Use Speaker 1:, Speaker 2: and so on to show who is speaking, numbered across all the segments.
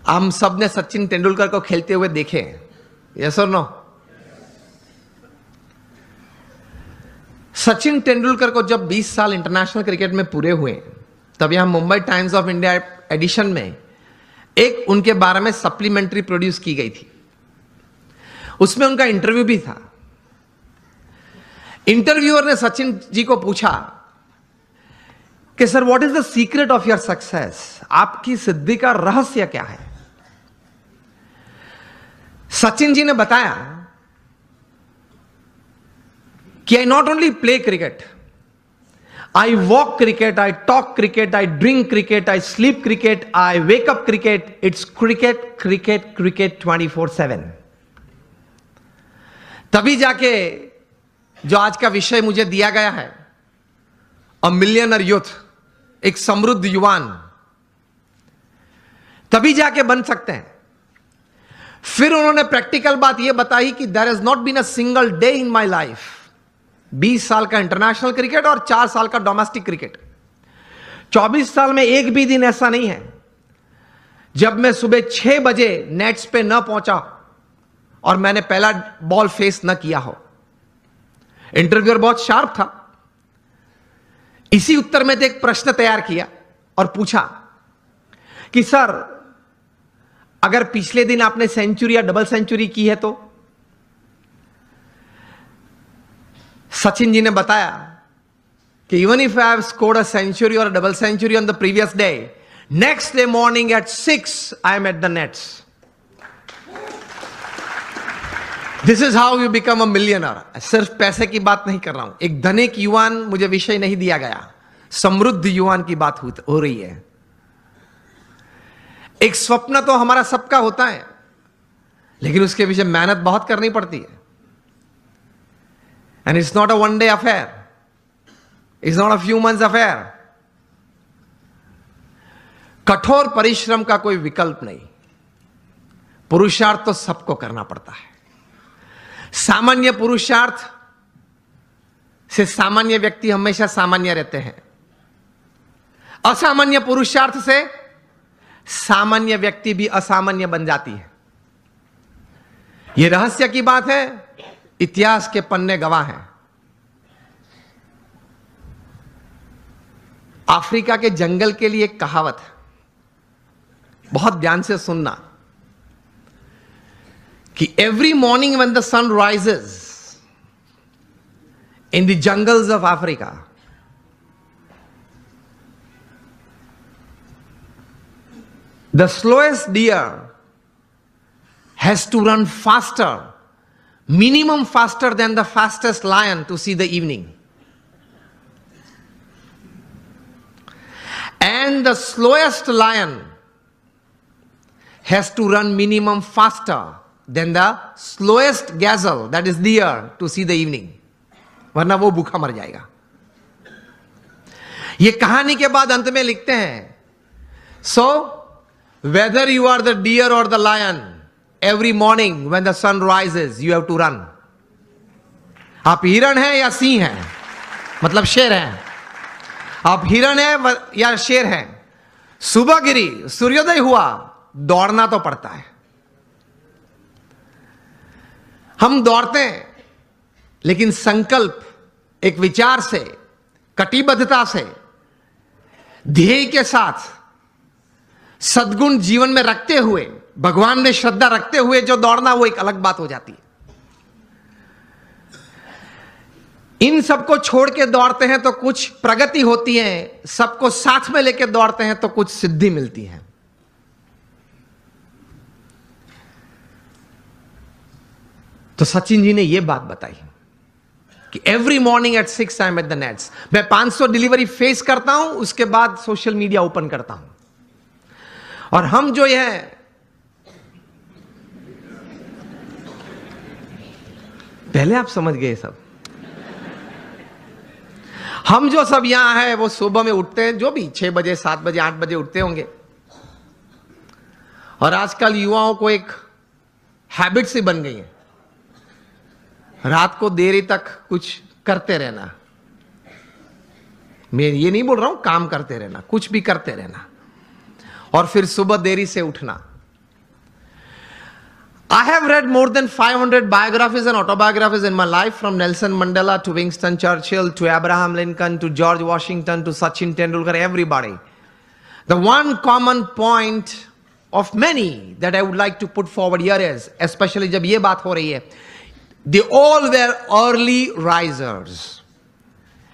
Speaker 1: हम सब ने सचिन तेंदुलकर को खेलते हुए देखे, यस और नो? सचिन तेंदुलकर को जब 20 साल इंटरनेशनल क्रिकेट में पूरे हुए, तब यहां Mumbai Times of India edition में एक उनके बारे में सप्लीमेंट्री प्रोड्यूस की गई थी। उसमें उनका इंटरव्यू भी था। इंटरव्यूअर ने सचिन जी को पूछा कि sir, what is the secret of your success? आपकी सिद्धि का रहस्य क्या है? सचिन जी ने बताया कि I not only play cricket, I walk cricket, I talk cricket, I drink cricket, I sleep cricket, I wake up cricket, it's cricket cricket cricket 24/7। तभी जाके जो आज का विषय मुझे दिया गया है, अ मिलियनर यूथ, एक समृद्ध युवान, तभी जाके बन सकते हैं। फिर उन्होंने प्रैक्टिकल बात यह बताई कि there is not been a single day in my life, 20 साल का इंटरनेशनल क्रिकेट और 4 साल का डोमेस्टिक क्रिकेट, 24 साल में एक भी दिन ऐसा नहीं है जब मैं सुबह 6 बजे नेट्स पे न पहुंचा और मैंने पहला बॉल फेस न किया हो। इंटरव्यूअर बहुत शार्प था। इसी उत्तर में एक प्रश्न तैयार किया और पूछा कि सर, अगर पिछले दिन आपने सेंचुरी या डबल सेंचुरी की है तो? सचिन जी ने बताया कि even if I have scored a century or double century on the previous day, next day morning at 6 I am at the nets. This is how you become a millionaire. सिर्फ पैसे की बात नहीं कर रहा हूं, एक धनिक युवान मुझे विषय नहीं दिया गया, समृद्ध युवान की बात हो रही है। एक स्वप्न तो हमारा सबका होता है, लेकिन उसके पीछे मेहनत बहुत करनी पड़ती है। And it's not a one day affair, it's not a few months affair. कठोर परिश्रम का कोई विकल्प नहीं, पुरुषार्थ तो सबको करना पड़ता है। सामान्य पुरुषार्थ से सामान्य व्यक्ति हमेशा सामान्य रहते हैं, असामान्य पुरुषार्थ से सामान्य व्यक्ति भी असामान्य बन जाती है। यह रहस्य की बात है, इतिहास के पन्ने गवाह हैं। अफ्रीका के जंगल के लिए एक कहावत है, बहुत ध्यान से सुनना, कि every morning when the sun rises in the jungles of Africa, the slowest deer has to run faster, minimum faster than the fastest lion to see the evening. And the slowest lion has to run minimum faster than the slowest gazelle, that is deer, to see the evening. वरना वो भूखा मर जाएगा। ये कहानी के बाद अंत में लिखते हैं, so whether you are the deer or the lion, every morning when the sun rises you have to run. आप हिरण हैं या सिंह हैं, मतलब शेर हैं, आप हिरण हैं या शेर हैं, सुबह गिरी, सूर्योदय हुआ, दौड़ना तो पड़ता है। हम दौड़ते हैं, लेकिन संकल्प, एक विचार से, कटिबद्धता से, ध्येय के साथ, सद्गुण जीवन में रखते हुए, भगवान में श्रद्धा रखते हुए जो दौड़ना, वो एक अलग बात हो जाती है। इन सबको छोड़ के दौड़ते हैं तो कुछ प्रगति होती है, सबको साथ में लेके दौड़ते हैं तो कुछ सिद्धि मिलती है। तो सचिन जी ने यह बात बताई कि every morning at 6 I am at the nets. मैं 500 डिलीवरी फेस करता हूं, उसके बाद सोशल मीडिया ओपन करता हूं। और हम जो है पहले आप समझ गए सब, हम जो सब यहां है वो सुबह में उठते हैं, जो भी 6 बजे 7 बजे 8 बजे उठते होंगे। और आजकल युवाओं को एक हैबिट सी बन गई है, रात को देरी तक कुछ करते रहना। मैं ये नहीं बोल रहा हूं काम करते रहना, कुछ भी करते रहना, और फिर सुबह देरी से उठना। I have read more than 500 biographies and autobiographies in my life, from Nelson Mandela to Winston Churchill to Abraham Lincoln to George Washington to Sachin Tendulkar, everybody. The one common point of many that I would like to put forward here is, especially जब ये बात हो रही है, they all were early risers.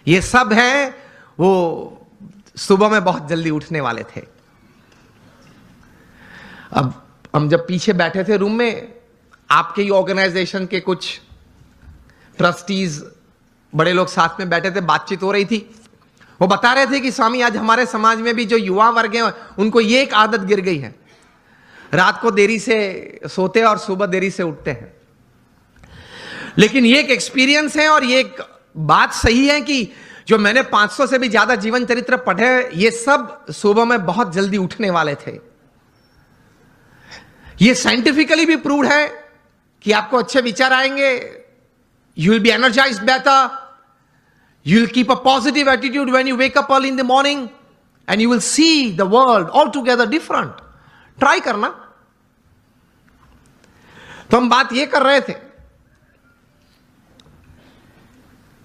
Speaker 1: ये सब हैं वो सुबह में बहुत जल्दी उठने वाले थे. अब हम जब पीछे बैठे थे रूम में, आपके ही ऑर्गेनाइजेशन के कुछ ट्रस्टीज बड़े लोग साथ में बैठे थे, बातचीत हो रही थी. वो बता रहे थे कि स्वामी आज हमारे समाज में भी जो युवा वर्ग है उनको ये एक आदत गिर गई है, रात को देरी से सोते हैं और सुबह देरी से उठते हैं. लेकिन ये एक एक्सपीरियंस है और ये एक बात सही है कि जो मैंने 500 से भी ज्यादा जीवन चरित्र पढ़े, ये सब सुबह में बहुत जल्दी उठने वाले थे. ये साइंटिफिकली भी प्रूव्ड है कि आपको अच्छे विचार आएंगे, you will be energised better, you will keep a positive attitude when you wake up early in the morning and you will see the world all together different. Try करना. तो हम बात ये कर रहे थे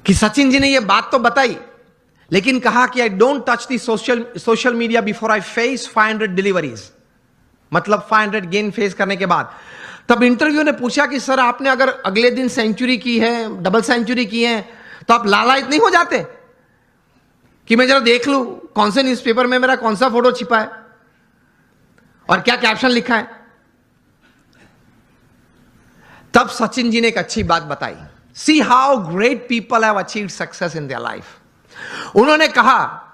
Speaker 1: कि सचिन जी ने ये बात तो बताई, लेकिन कहा कि I don't touch the social media before I face 500 deliveries, मतलब 500 गेन फेस करने के बाद. तब इंटरव्यू ने पूछा कि सर आपने अगर अगले दिन सेंचुरी की है, डबल सेंचुरी की है, तो आप लालायित नहीं हो जाते कि मैं जरा देख लूं कौन से न्यूज़पेपर में मेरा कौन सा फोटो छिपा है और क्या कैप्शन लिखा है. तब सचिन जी ने एक अच्छी बात बताई. See how great people have achieved success in their life. उन्होंने कहा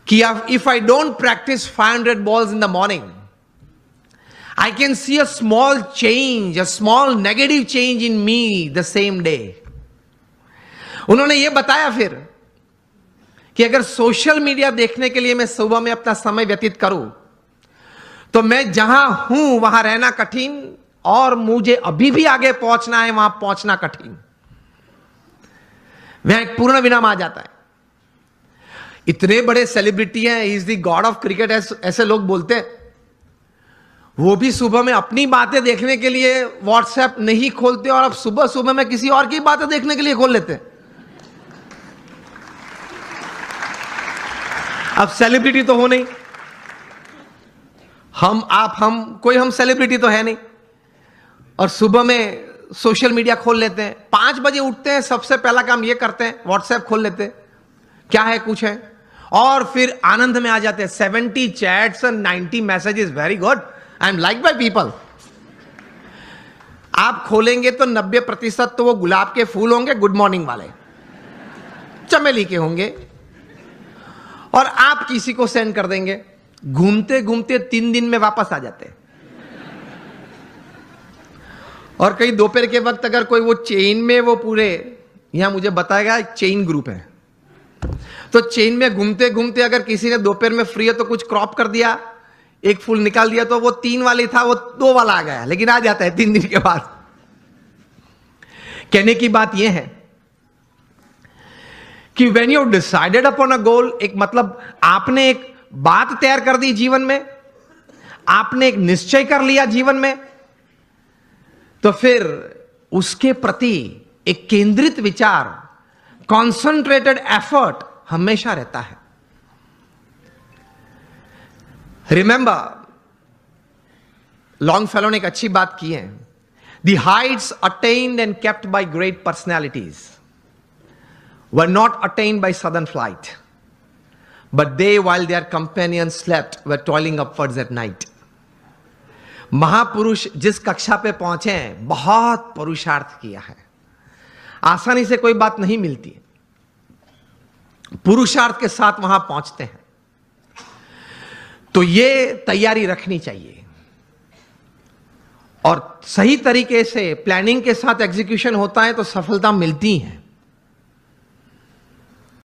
Speaker 1: कि if I don't practice 500 balls in the morning, I can see a small change, a small negative change in me the same day. उन्होंने ये बताया फिर कि अगर social media देखने के लिए मैं सुबह में अपना समय व्यतीत करूं, तो मैं जहां हूं वहां रहना कठिन और मुझे अभी भी आगे पहुंचना है, वहां पहुंचना कठिन. वहां एक पूर्ण विराम आ जाता है. इतने बड़े सेलिब्रिटी हैं, he is the God of cricket ऐसे लोग बोलते हैं, वो भी सुबह में अपनी बातें देखने के लिए व्हाट्सएप नहीं खोलते और अब सुबह सुबह में किसी और की बातें देखने के लिए खोल लेते हैं. अब सेलिब्रिटी तो हो नहीं, हम कोई हम सेलिब्रिटी तो है नहीं, और सुबह में सोशल मीडिया खोल लेते हैं. 5 बजे उठते हैं, सबसे पहला काम ये करते हैं व्हाट्सएप खोल लेते हैं, क्या है कुछ है, और फिर आनंद में आ जाते हैं. 70 chats and 90 messages, very good, I am like by people. आप खोलेंगे तो 90% तो वो गुलाब के फूल होंगे, गुड मॉर्निंग वाले, चमेली के होंगे, और आप किसी को सेंड कर देंगे. घूमते घूमते 3 दिन में वापस आ जाते हैं. और कई दोपहर के वक्त अगर कोई वो चेन में, वो पूरे यहां मुझे बताएगा एक चेन ग्रुप है, तो चेन में घूमते घूमते अगर किसी ने दोपहर में फ्री है तो कुछ क्रॉप कर दिया, एक फूल निकाल दिया, तो वो 3 वाली था वो 2 वाला आ गया, लेकिन आ जाता है 3 दिन के बाद. कहने की बात यह है कि when you decided upon a goal, एक मतलब आपने एक बात तैयार कर दी जीवन में, आपने एक निश्चय कर लिया जीवन में, तो फिर उसके प्रति एक केंद्रित विचार, कॉन्सेंट्रेटेड एफर्ट हमेशा रहता है. रिमेंबर, लॉन्गफेलो ने एक अच्छी बात की है, the Heights attend and kept bye great personalities were not attend by sudden flight, but they while their companions slept were toiling upwards at night. महापुरुष जिस कक्षा पे पहुंचे हैं, बहुत पुरुषार्थ किया है. आसानी से कोई बात नहीं मिलती, पुरुषार्थ के साथ वहां पहुंचते हैं. तो ये तैयारी रखनी चाहिए, और सही तरीके से प्लानिंग के साथ एग्जीक्यूशन होता है तो सफलता मिलती है.